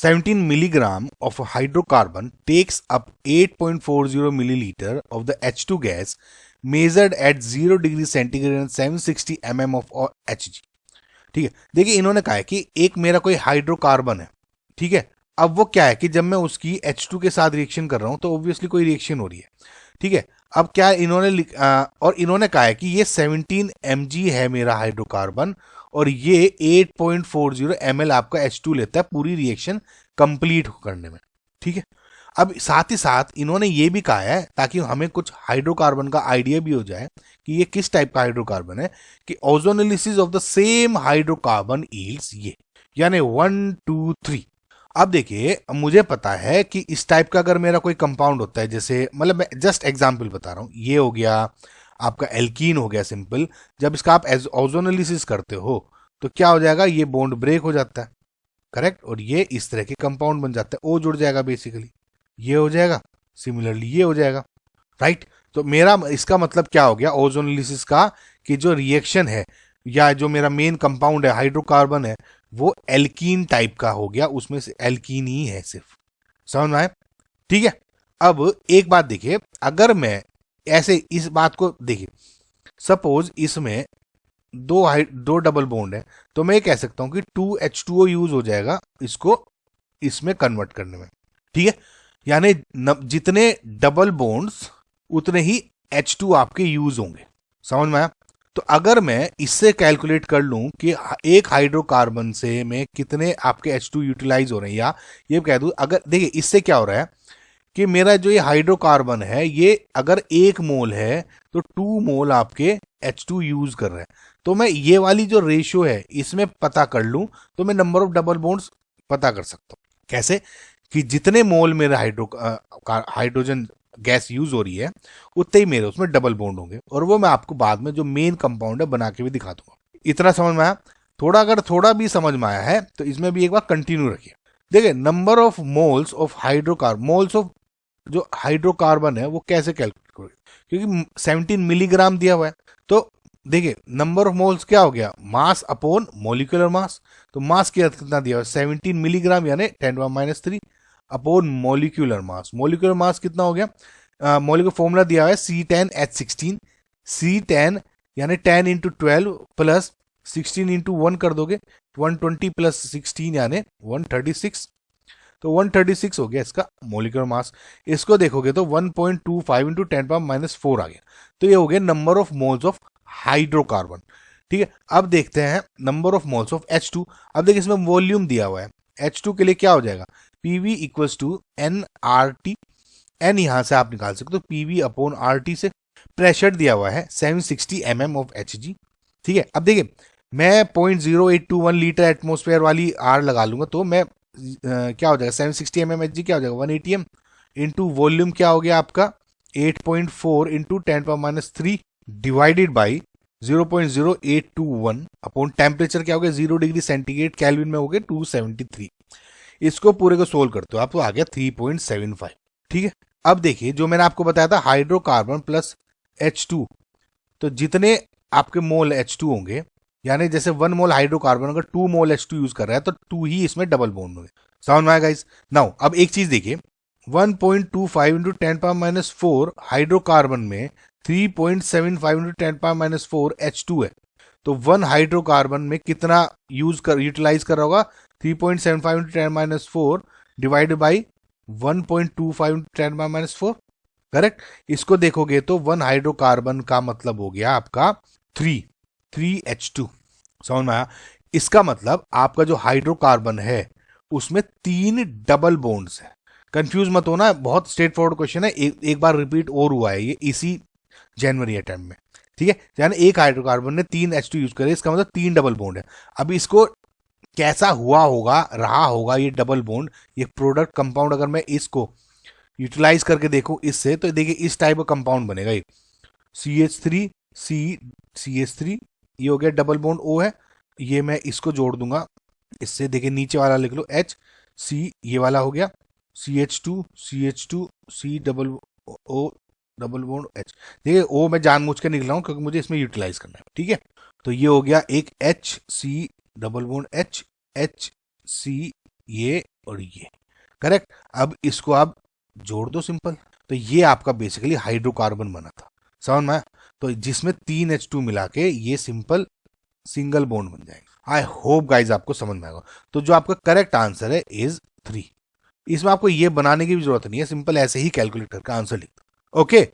17 milligram of a hydrocarbon takes up 8.40 milliliter of the H2 gas measured at 0 degree centigrade and 760 mm of Hg। ठीक है, देखिए इन्होंने कहा है कि एक मेरा कोई हाइड्रोकार्बन है, ठीक है। अब वो क्या है कि जब मैं उसकी H2 के साथ रिएक्शन कर रहा हूं तो ऑब्वियसली कोई रिएक्शन हो रही है, ठीक है। अब क्या इन्होंने और इन्होंने कहा है कि ये 17 mg है मेरा हाइड्रोकार्बन और ये 8.40 ml आपका H2 लेता है पूरी रिएक्शन कंप्लीट करने में, ठीक है। अब साथ ही साथ इन्होंने ये भी कहा है ताकि हमें कुछ हाइड्रोकार्बन का आइडिया भी हो जाए कि ये किस टाइप का हाइड्रोकार्बन है, कि ozonolysis of the same hydrocarbon yields ये, यानी 1 2 3। अब देखिए मुझे पता है कि इस टाइप का अगर मेरा कोई कंपाउंड होता है, जैसे मतलब मैं जस्ट एग्जांपल बता रहा हूं, ये हो गया आपका एल्कीन हो गया सिंपल, जब इसका आप ओजोनोलिसिस करते हो तो क्या हो जाएगा, ये बॉन्ड ब्रेक हो जाता है, करेक्ट, और ये इस तरह के कंपाउंड बन जाता है, ओ जुड़ जाएगा बेसिकली, ये हो जाएगा, सिमिलरली ये हो जाएगा, राइट। तो मेरा इसका मतलब क्या हो गया ओजोनोलिसिस का, कि जो रिएक्शन है या जो मेरा मेन कंपाउंड है हाइड्रोकार्बन है वो एल्कीन टाइप का हो गया, उसमें से एल्कीन ही है सिर्फ, समझ में आए, ठीक है। अब एक बात देखिए, अगर मैं ऐसे इस बात को देखिए, सपोज इसमें दो डबल बॉन्ड है तो मैं कह सकता हूं कि 2H2O यूज हो जाएगा इसको इसमें कन्वर्ट करने में, ठीक है। यानी जितने डबल बॉन्ड्स उतने ही H2 आपके यूज होंगे, समझ में आया। तो अगर मैं इससे कैलकुलेट कर लूं कि एक हाइड्रोकार्बन से में कितने आपके H2 यूटिलाइज हो रहे हैं, या ये कह दूं, अगर देखिए इससे क्या हो रहा है कि मेरा जो ये हाइड्रोकार्बन है ये अगर 1 मोल है तो 2 मोल आपके H2 यूज कर रहे हैं, तो मैं ये वाली जो रेशियो है इसमें पता कर लूं तो मैं नंबर ऑफ डबल बॉन्ड्स पता कर सकता हूं। कैसे, कि जितने मोल मेरे हाइड्रोजन गैस यूज हो रही है उतने ही मेरे उसमें डबल बॉन्ड होंगे, और वो मैं आपको बाद में जो मेन कंपाउंड है बना के भी दिखा दूंगा। इतना समझ में आया? अगर थोड़ा भी समझ में आया है तो इसमें भी एक बार कंटिन्यू रखिए। देखिए number of moles of hydrocarbon, moles of जो हाइड्रोकार्बन है वो कैसे कैलकुलेट करोगे, क्योंकि 17 मिलीग्राम दिया हुआ है, तो देखिए नंबर ऑफ मोल्स क्या हो गया, मास अपॉन मोलिकुलर मास। तो मास कितना दिया हुआ है 17 मिलीग्राम यानी 10⁻³ upon molecular mass. Molecular mass कितना हो गया, मोलिकुलर फॉर्मूला दिया हुआ है C10H16, C10 यानी 10 इंटू 12 प्लस 16 इंटू 1 कर दोगे 120 प्लस 16 यानी 136, तो 136 हो गया इसका मोलिकुलर मास। इसको देखोगे तो 1.25 इंटू 10⁻⁴ आ गया, तो ये हो गया number of moles of hydrocarbon, ठीक है। अब देखते हैं number of moles of H2। अब देखिए इसमें वॉल्यूम दिया हुआ है, H2 के लिए क्या हो जाएगा, PV equals to nRT, n यहां से आप निकाल सकते हो PV अपॉन RT से। प्रेशर दिया हुआ है 760 mm ऑफ Hg, ठीक है। अब देखिए मैं 0.0821 लीटर एटमोस्फेयर वाली R लगा लूंगा तो मैं क्या हो जाएगा 760 mm Hg क्या हो जाएगा 180 m इंटू वॉल्यूम क्या हो गया आपका 8.4 into 10⁻³ divided by 0.0821 upon temperature क्या हो गया 0 डिग्री सेंटीग्रेड, केल्विन में हो गया 273। इसको पूरे को सोल्व करते हो आप तो आ गया 3.75, ठीक है। अब देखिए जो मैंने आपको बताया था हाइड्रोकार्बन प्लस H2, तो जितने आपके मोल H2 होंगे, यानी जैसे 1 मोल हाइड्रोकार्बन अगर 2 मोल H2 यूज कर रहा है तो 2 ही इसमें डबल बॉन्ड होंगे, समझ में आया गाइस। नाउ अब एक चीज देखिए 1.25 इंटू 10⁻⁴ हाइड्रोकार्बन में 3.75 इंटू 10⁻⁴ H2 है, तो 1 हाइड्रोकार्बन में कितना यूटिलाइज कर रहा होगा 3.75 into 10⁻⁴ divided by 1.25 into 10⁻⁴, correct. इसको देखोगे तो 1 हाइड्रोकार्बन का मतलब हो गया आपका 3H2, समझ में आया। इसका मतलब आपका जो हाइड्रोकार्बन है उसमें 3 डबल बॉन्ड्स है। कंफ्यूज मत होना, बहुत स्ट्रेट फॉरवर्ड क्वेश्चन है, एक बार रिपीट और हुआ है ये इसी जनवरी अटेम्प्ट में, ठीक है। यानी एक हाइड्रोकार्बन ने 3 H2 यूज करे, इसका मतलब 3 डबल बॉन्ड है। अब इसको कैसा हुआ होगा, रहा होगा ये डबल बॉन्ड, ये प्रोडक्ट कंपाउंड, अगर मैं इसको यूटिलाइज करके देखूं इससे, तो देखिए इस टाइप का कंपाउंड बनेगा ये CH3 CH3, ये हो गया डबल बॉन्ड O है, ये मैं इसको जोड़ दूंगा इससे, देखिए नीचे वाला लिख लो H C, ये वाला हो गया CH2 C double O double bond H। देखिए O मैं जानबूझ के निकला हूं क्योंकि मुझे इसमें यूटिलाइज करना है, ठीक है। तो ये हो गया एक H C double bond H C, ये और ये। करेक्ट। अब इसको आप जोड़ दो सिंपल, तो ये आपका बेसिकली हाइड्रोकार्बन बना था। समझ में आया? तो जिसमें 3H2 मिला के ये सिंपल सिंगल बॉन्ड बन जाएगा। आई होप गाइज आपको समझ में आएगा। तो जो आपका करेक्ट आंसर है इज 3। इसमें आपको ये बनाने की भी जरूरत नहीं है, सिंपल ऐसे ही कैलकुलेट करके आंसर लिख दो। ओके।